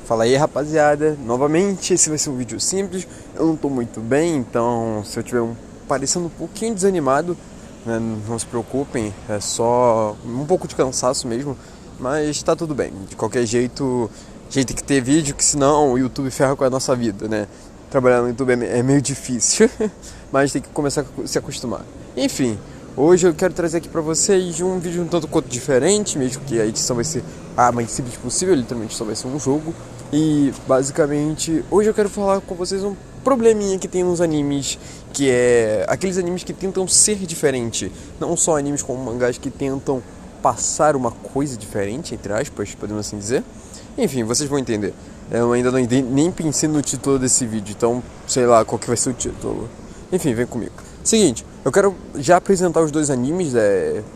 Fala aí, rapaziada, novamente esse vai ser um vídeo simples. Eu não tô muito bem, então se eu tiver parecendo um pouquinho desanimado, né, não se preocupem, é só um pouco de cansaço mesmo, mas tá tudo bem. De qualquer jeito, a gente tem que ter vídeo, que senão o YouTube ferra com a nossa vida, né? Trabalhar no YouTube é meio difícil, mas tem que começar a se acostumar. Enfim, hoje eu quero trazer aqui pra vocês um vídeo um tanto quanto diferente, mesmo que a edição vai ser a mais simples possível, literalmente só vai ser um jogo. E basicamente, hoje eu quero falar com vocês um probleminha que tem nos animes, que é aqueles animes que tentam ser diferente. Não só animes como mangás que tentam passar uma coisa diferente, entre aspas, podemos assim dizer. Enfim, vocês vão entender. Eu ainda nem pensei no título desse vídeo, então sei lá qual que vai ser o título. Enfim, vem comigo. Seguinte, eu quero já apresentar os dois animes,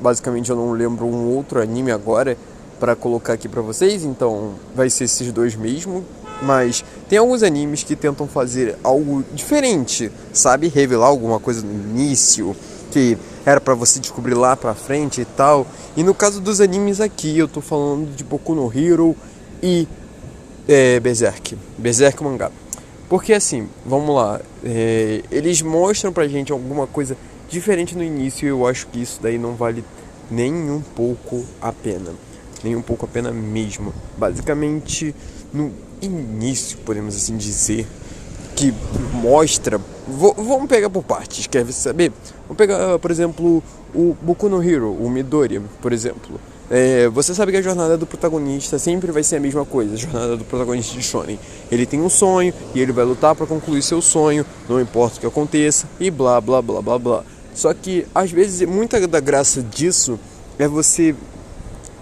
basicamente eu não lembro um outro anime agora para colocar aqui para vocês, então vai ser esses dois mesmo. Mas tem alguns animes que tentam fazer algo diferente, sabe? Revelar alguma coisa no início, que era pra você descobrir lá pra frente e tal. E no caso dos animes aqui, eu tô falando de Boku no Hero e Berserk mangá. Porque assim, vamos lá, eles mostram pra gente alguma coisa diferente no início e eu acho que isso daí não vale nem um pouco a pena. Nem um pouco a pena mesmo. Basicamente, no início, podemos assim dizer, que mostra... Vamos pegar por partes, quer saber? Vamos pegar, por exemplo, o Boku no Hero, o Midoriya, por exemplo. Você sabe que a jornada do protagonista sempre vai ser a mesma coisa, a jornada do protagonista de Shonen. Ele tem um sonho e ele vai lutar para concluir seu sonho, não importa o que aconteça, e blá blá blá blá blá. Só que, às vezes, muita da graça disso é você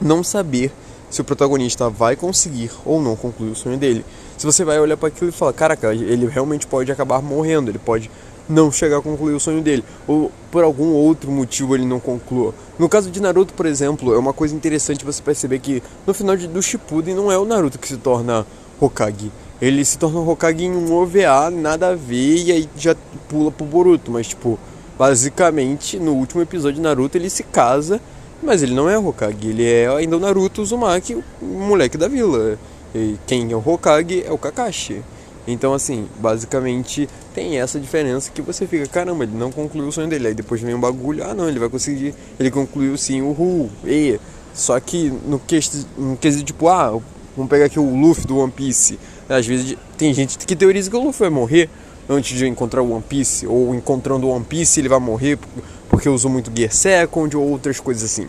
não saber se o protagonista vai conseguir ou não concluir o sonho dele. Se você vai olhar para aquilo e falar, caraca, ele realmente pode acabar morrendo, ele pode não chegar a concluir o sonho dele, ou por algum outro motivo ele não conclua. No caso de Naruto, por exemplo, é uma coisa interessante você perceber que no final do Shippuden não é o Naruto que se torna Hokage. Ele se torna Hokage em um OVA, nada a ver, e aí já pula pro Boruto. Mas tipo, basicamente, no último episódio de Naruto ele se casa, mas ele não é o Hokage, ele é ainda o Naruto Uzumaki, o moleque da vila. E quem é o Hokage é o Kakashi. Então assim, basicamente tem essa diferença que você fica, caramba, ele não concluiu o sonho dele. Aí depois vem um bagulho, não, ele vai conseguir, ele concluiu sim, uhul, e só que no quesito tipo, vamos pegar aqui o Luffy do One Piece. Às vezes tem gente que teoriza que o Luffy vai morrer antes de encontrar o One Piece, ou encontrando o One Piece ele vai morrer porque usou muito Gear Second ou outras coisas assim.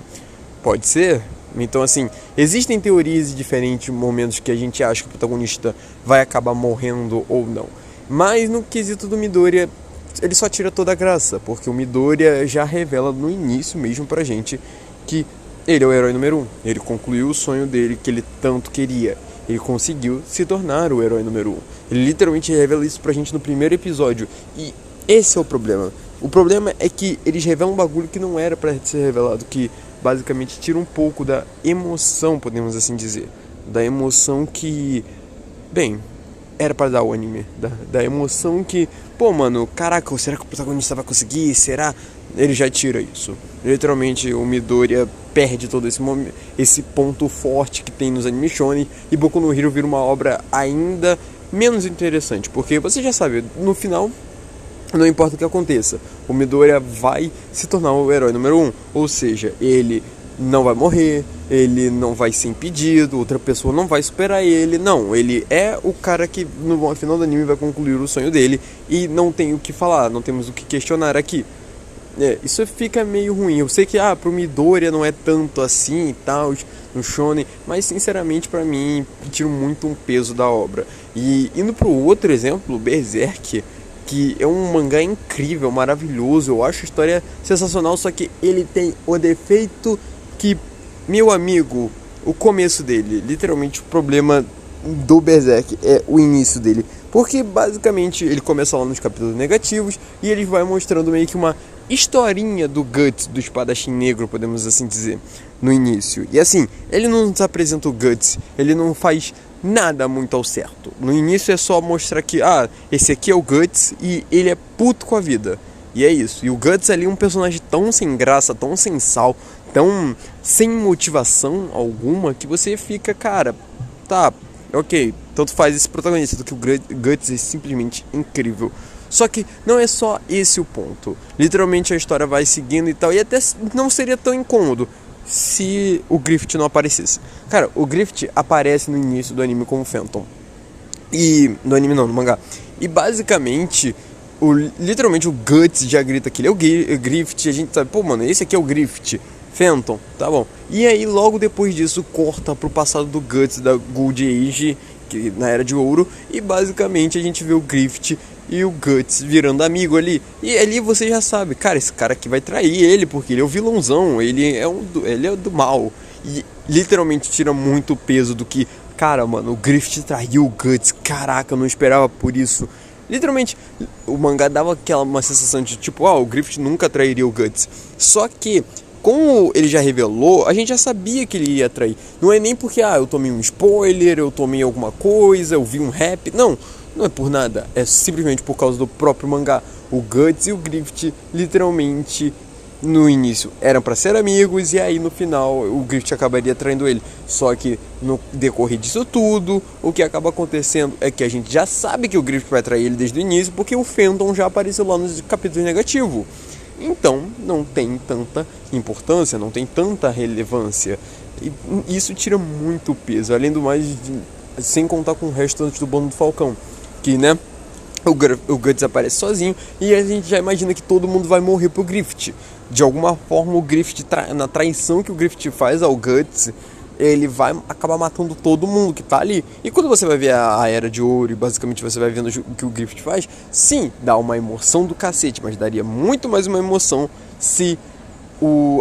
Pode ser. Então assim, existem teorias de diferentes momentos que a gente acha que o protagonista vai acabar morrendo ou não. Mas no quesito do Midoriya, ele só tira toda a graça, porque o Midoriya já revela no início mesmo pra gente que ele é o herói número 1. Ele concluiu o sonho dele que ele tanto queria. Ele conseguiu se tornar o herói número 1. Ele literalmente revela isso pra gente no primeiro episódio. E esse é o problema. O problema é que eles revelam um bagulho que não era pra ser revelado, que basicamente tira um pouco da emoção, podemos assim dizer. Da emoção que, bem, era pra dar o anime. Da emoção que, pô, mano, caraca, será que o protagonista vai conseguir? Será? Ele já tira isso. Literalmente, o Midoriya perde todo esse ponto forte que tem nos animes shonen, e Boku no Hero vira uma obra ainda menos interessante, porque você já sabe, no final, não importa o que aconteça, o Midoriya vai se tornar o herói número 1. Ou seja, ele não vai morrer, ele não vai ser impedido, outra pessoa não vai superar ele. Não, ele é o cara que no final do anime vai concluir o sonho dele e não tem o que falar, não temos o que questionar aqui. Isso fica meio ruim. Eu sei que pro Midoriya não é tanto assim e tal, no shonen, mas sinceramente pra mim tira muito um peso da obra. E indo pro outro exemplo, Berserk, que é um mangá incrível, maravilhoso, eu acho a história sensacional, só que ele tem o defeito que, meu amigo, o começo dele, literalmente o problema do Berserk é o início dele, porque basicamente ele começa lá nos capítulos negativos e ele vai mostrando meio que uma historinha do Guts, do espadachim negro, podemos assim dizer, no início. E assim, ele não nos apresenta o Guts, ele não faz nada muito ao certo. No início é só mostrar que, esse aqui é o Guts e ele é puto com a vida. E é isso. E o Guts ali é um personagem tão sem graça, tão sem sal, tão sem motivação alguma, que você fica, cara, tá, ok, tanto faz esse protagonista, do que o Guts é simplesmente incrível. Só que não é só esse o ponto. Literalmente a história vai seguindo e tal, e até não seria tão incômodo se o Griffith não aparecesse. Cara, o Griffith aparece no início do anime como Phantom. E no anime não, no mangá. E basicamente, literalmente o Guts já grita que ele é o Griffith, e a gente sabe, pô, mano, esse aqui é o Griffith. Phantom, tá bom. E aí logo depois disso corta pro passado do Guts da Gold Age, que na Era de Ouro, e basicamente a gente vê o Griffith e o Guts virando amigo ali. E ali você já sabe, cara, esse cara aqui vai trair ele, porque ele é o vilãozão, ele é do mal. E literalmente tira muito peso do que, cara, mano, o Griffith traiu o Guts, caraca, eu não esperava por isso. Literalmente, o mangá dava uma sensação de tipo, o Griffith nunca trairia o Guts. Só que, como ele já revelou, a gente já sabia que ele ia trair. Não é nem porque, eu tomei um spoiler, eu tomei alguma coisa, eu vi um rap. Não é por nada. É simplesmente por causa do próprio mangá. O Guts e o Griffith, literalmente, no início, eram pra ser amigos. E aí, no final, o Griffith acabaria traindo ele. Só que, no decorrer disso tudo, o que acaba acontecendo é que a gente já sabe que o Griffith vai trair ele desde o início, porque o Phantom já apareceu lá nos capítulos negativos. Então, não tem tanta importância, não tem tanta relevância. E isso tira muito peso, além do mais, sem contar com o resto antes do bando do Falcão. Que, né, o Guts aparece sozinho e a gente já imagina que todo mundo vai morrer pro Griffith. De alguma forma, o Griffith, na traição que o Griffith faz ao Guts, ele vai acabar matando todo mundo que tá ali. E quando você vai ver a Era de Ouro e basicamente você vai vendo o que o Griffith faz, sim, dá uma emoção do cacete, mas daria muito mais uma emoção se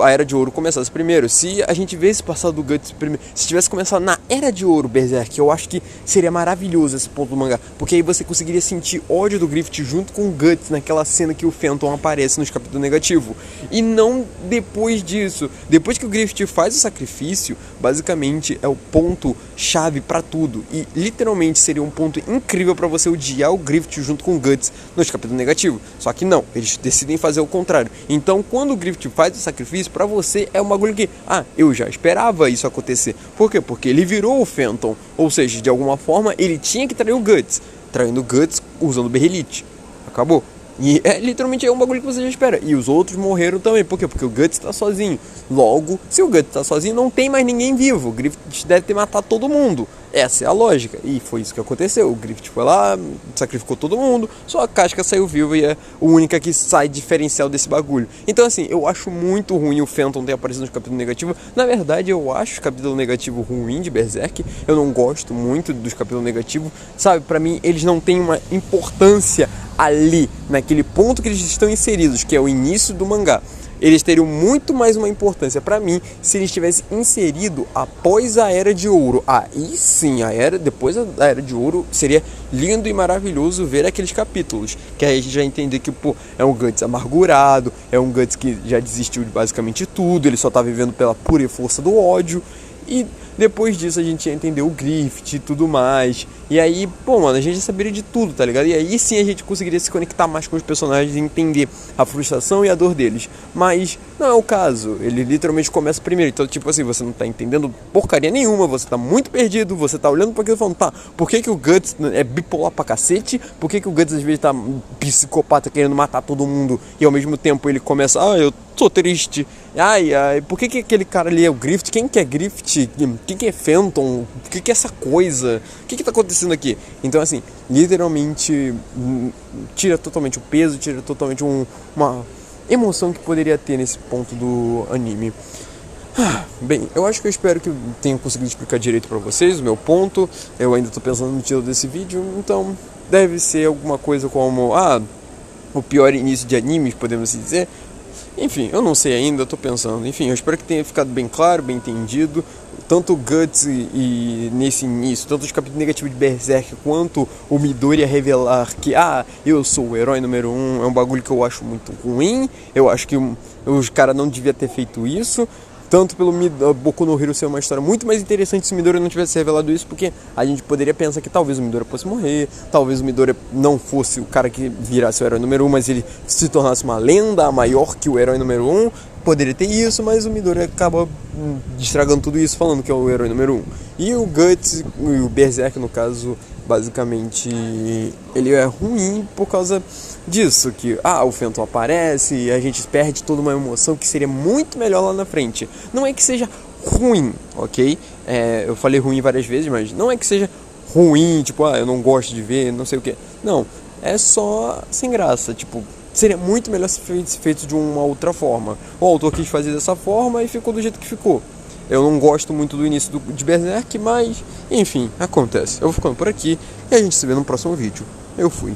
a Era de Ouro começasse primeiro. Se a gente vê esse passado do Guts primeiro, se tivesse começado na Era de Ouro, Berserk, eu acho que seria maravilhoso esse ponto do mangá, porque aí você conseguiria sentir ódio do Griffith junto com o Guts naquela cena que o Phantom aparece nos capítulos negativos. E não depois disso. Depois que o Griffith faz o sacrifício, basicamente é o ponto chave pra tudo. E literalmente seria um ponto incrível pra você odiar o Griffith junto com o Guts nos capítulos negativos. Só que não, eles decidem fazer o contrário. Então quando o Griffith faz o sacrifício, pra você é um bagulho que, eu já esperava isso acontecer. Por quê? Porque ele virou o Phantom. Ou seja, de alguma forma ele tinha que trair o Guts. Traindo o Guts usando o Berrelite. Acabou. E literalmente é um bagulho que você já espera. E os outros morreram também. Por quê? Porque o Guts tá sozinho. Logo, se o Guts tá sozinho, não tem mais ninguém vivo. O Griffith deve ter matado todo mundo. Essa é a lógica. E foi isso que aconteceu. O Griffith foi lá, sacrificou todo mundo. Só a Casca saiu viva e é a única que sai diferencial desse bagulho. Então assim, eu acho muito ruim o Phantom ter aparecido nos capítulos negativos. Na verdade, eu acho o capítulo negativo ruim de Berserk. Eu não gosto muito dos capítulos negativos. Sabe, pra mim, eles não têm uma importância ali, naquele ponto que eles estão inseridos, que é o início do mangá. Eles teriam muito mais uma importância pra mim se eles tivessem inserido após a Era de Ouro. Aí sim, depois da Era de Ouro, seria lindo e maravilhoso ver aqueles capítulos. Que aí a gente já entender que, é um Guts amargurado, é um Guts que já desistiu de basicamente tudo, ele só tá vivendo pela pura força do ódio. E depois disso a gente ia entender o Griffith e tudo mais. E aí, mano, a gente já saberia de tudo, tá ligado? E aí sim a gente conseguiria se conectar mais com os personagens e entender a frustração e a dor deles. Mas não é o caso. Ele literalmente começa primeiro. Então, tipo assim, você não tá entendendo porcaria nenhuma. Você tá muito perdido. Você tá olhando pra aquilo e falando, por que o Guts é bipolar pra cacete? Por que o Guts às vezes tá psicopata querendo matar todo mundo? E ao mesmo tempo ele começa, eu tô triste. Por que aquele cara ali é o Griffith? Quem que é Griffith? Quem que é Phantom? O que é essa coisa? O que tá acontecendo aqui? Então assim, literalmente tira totalmente o peso, tira totalmente uma emoção que poderia ter nesse ponto do anime. Bem, eu acho que eu espero que eu tenha conseguido explicar direito pra vocês o meu ponto. Eu ainda tô pensando no título desse vídeo, então deve ser alguma coisa como o pior início de animes, podemos dizer. Enfim, eu não sei ainda, eu tô pensando. Enfim, eu espero que tenha ficado bem claro, bem entendido. Tanto o Guts e nesse início, tanto os capítulos negativos de Berserk, quanto o Midoriya revelar que, eu sou o herói número 1, é um bagulho que eu acho muito ruim. Eu acho que os caras não deviam ter feito isso. Tanto pelo Boku no Hero ser uma história muito mais interessante se o Midoriya não tivesse revelado isso, porque a gente poderia pensar que talvez o Midoriya fosse morrer, talvez o Midoriya não fosse o cara que virasse o herói número 1, mas ele se tornasse uma lenda maior que o herói número 1. poderia ter isso, mas o Midori acaba estragando tudo isso, falando que é o herói número 1. E o Guts, e o Berserk no caso, basicamente, ele é ruim por causa disso, que o Phantom aparece e a gente perde toda uma emoção que seria muito melhor lá na frente. Não é que seja ruim, ok? Eu falei ruim várias vezes, mas não é que seja ruim, tipo, eu não gosto de ver, não sei o que. Não, é só sem graça, tipo, seria muito melhor se feito de uma outra forma. O autor quis fazer dessa forma e ficou do jeito que ficou. Eu não gosto muito do início de Berserk, mas, enfim, acontece. Eu vou ficando por aqui e a gente se vê no próximo vídeo. Eu fui.